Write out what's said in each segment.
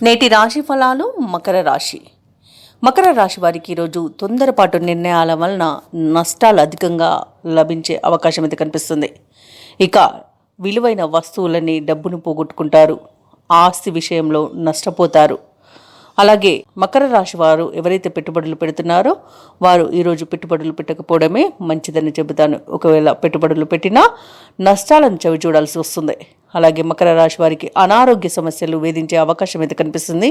నేటి రాశి ఫలాలు. మకర రాశి వారికి ఈరోజు తొందరపాటు నిర్ణయాల వలన నష్టాలు అధికంగా లభించే అవకాశం అయితే కనిపిస్తుంది. ఇక విలువైన వస్తువులని, డబ్బును పోగొట్టుకుంటారు. ఆస్తి విషయంలో నష్టపోతారు. అలాగే మకర రాశి వారు ఎవరైతే పెట్టుబడులు పెడుతున్నారో వారు ఈరోజు పెట్టుబడులు పెట్టకపోవడమే మంచిదని చెబుతాను. ఒకవేళ పెట్టుబడులు పెట్టినా నష్టాలను చవి చూడాల్సి వస్తుంది. అలాగే మకర రాశి వారికి అనారోగ్య సమస్యలు వేధించే అవకాశం అయితే కనిపిస్తుంది.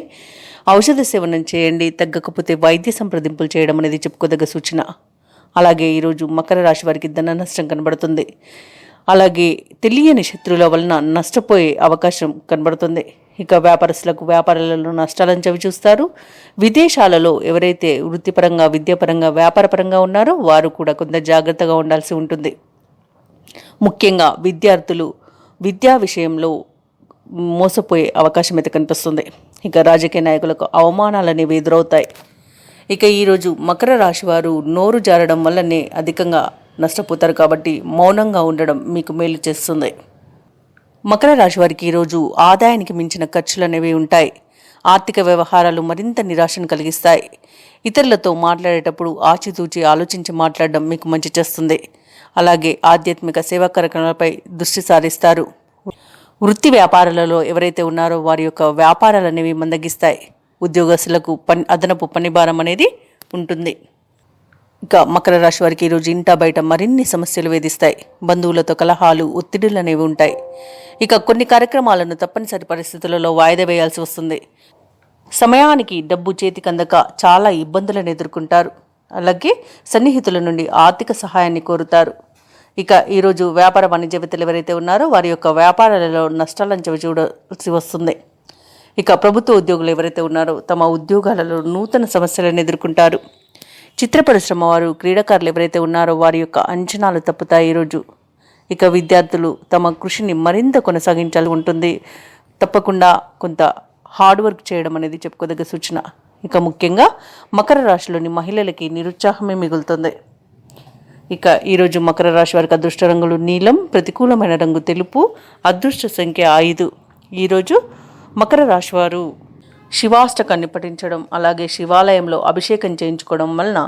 ఔషధ సేవనం చేయండి, తగ్గకపోతే వైద్య సంప్రదింపులు చేయడం అనేది చెప్పుకోదగ్గ సూచన. అలాగే ఈరోజు మకర రాశి వారికి ధన నష్టం కనబడుతుంది. అలాగే తెలియని శత్రువుల వలన నష్టపోయే అవకాశం కనబడుతుంది. ఇక వ్యాపారస్తులకు వ్యాపారాలలో నష్టాలను చవి చూస్తారు. విదేశాలలో ఎవరైతే వృత్తిపరంగా, విద్యాపరంగా, వ్యాపారపరంగా ఉన్నారో వారు కూడా కొంత జాగ్రత్తగా ఉండాల్సి ఉంటుంది. ముఖ్యంగా విద్యార్థులు విద్యా విషయంలో మోసపోయే అవకాశం అయితే కనిపిస్తుంది. ఇక రాజకీయ నాయకులకు అవమానాలు అనేవి ఎదురవుతాయి. ఇక ఈరోజు మకర రాశి వారు నోరు జారడం వల్లనే అధికంగా నష్టపోతారు. కాబట్టి మౌనంగా ఉండడం మీకు మేలు చేస్తుంది. మకర రాశి వారికి ఈరోజు ఆదాయానికి మించిన ఖర్చులు అనేవి ఉంటాయి. ఆర్థిక వ్యవహారాలు మరింత నిరాశను కలిగిస్తాయి. ఇతరులతో మాట్లాడేటప్పుడు ఆచితూచి ఆలోచించి మాట్లాడడం మీకు మంచి చేస్తుంది. అలాగే ఆధ్యాత్మిక సేవా కార్యక్రమాలపై దృష్టి సారిస్తారు. వృత్తి వ్యాపారాలలో ఎవరైతే ఉన్నారో వారి యొక్క వ్యాపారాలు అనేవి మందగిస్తాయి. ఉద్యోగస్తులకు అదనపు పనిభారం అనేది ఉంటుంది. ఇక మకర రాశి వారికి ఈరోజు ఇంట బయట మరిన్ని సమస్యలు వేధిస్తాయి. బంధువులతో కలహాలు, ఒత్తిడులు అనేవి ఉంటాయి. ఇక కొన్ని కార్యక్రమాలను తప్పనిసరి పరిస్థితులలో వాయిదా వేయాల్సి వస్తుంది. సమయానికి డబ్బు చేతికి అందక చాలా ఇబ్బందులను ఎదుర్కొంటారు. అలాగే సన్నిహితుల నుండి ఆర్థిక సహాయాన్ని కోరుతారు. ఇక ఈరోజు వ్యాపార వాణిజ్యవేత్తలు ఎవరైతే ఉన్నారో వారి యొక్క వ్యాపారాలలో నష్టాలను చవి చూడాల్సి వస్తుంది. ఇక ప్రభుత్వ ఉద్యోగులు ఎవరైతే ఉన్నారో తమ ఉద్యోగాలలో నూతన సమస్యలను ఎదుర్కొంటారు. చిత్ర పరిశ్రమ వారు, క్రీడాకారులు ఎవరైతే ఉన్నారో వారి యొక్క అంచనాలు తప్పుతాయి ఈరోజు. ఇక విద్యార్థులు తమ కృషిని మరింత కొనసాగించాల్సి ఉంటుంది. తప్పకుండా కొంత హార్డ్ వర్క్ చేయడం అనేది చెప్పుకోదగ్గ సూచన. ఇక ముఖ్యంగా మకర రాశిలోని మహిళలకి నిరుత్సాహమే మిగులుతుంది. ఇక ఈరోజు మకర రాశి వారికి అదృష్ట రంగులు నీలం, ప్రతికూలమైన రంగు తెలుపు, అదృష్ట సంఖ్య 5. ఈరోజు మకర రాశి వారు శివాష్టకాన్ని పఠించడం, అలాగే శివాలయంలో అభిషేకం చేయించుకోవడం వలన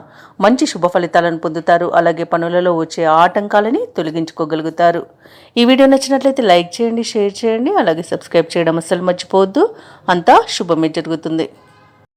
మంచి శుభ ఫలితాలను పొందుతారు. అలాగే పనులలో వచ్చే ఆటంకాలని తొలగించుకోగలుగుతారు. ఈ వీడియో నచ్చినట్లయితే లైక్ చేయండి, షేర్ చేయండి, అలాగే సబ్స్క్రైబ్ చేయడం అస్సలు మర్చిపోవద్దు. అంతా శుభమే జరుగుతుంది.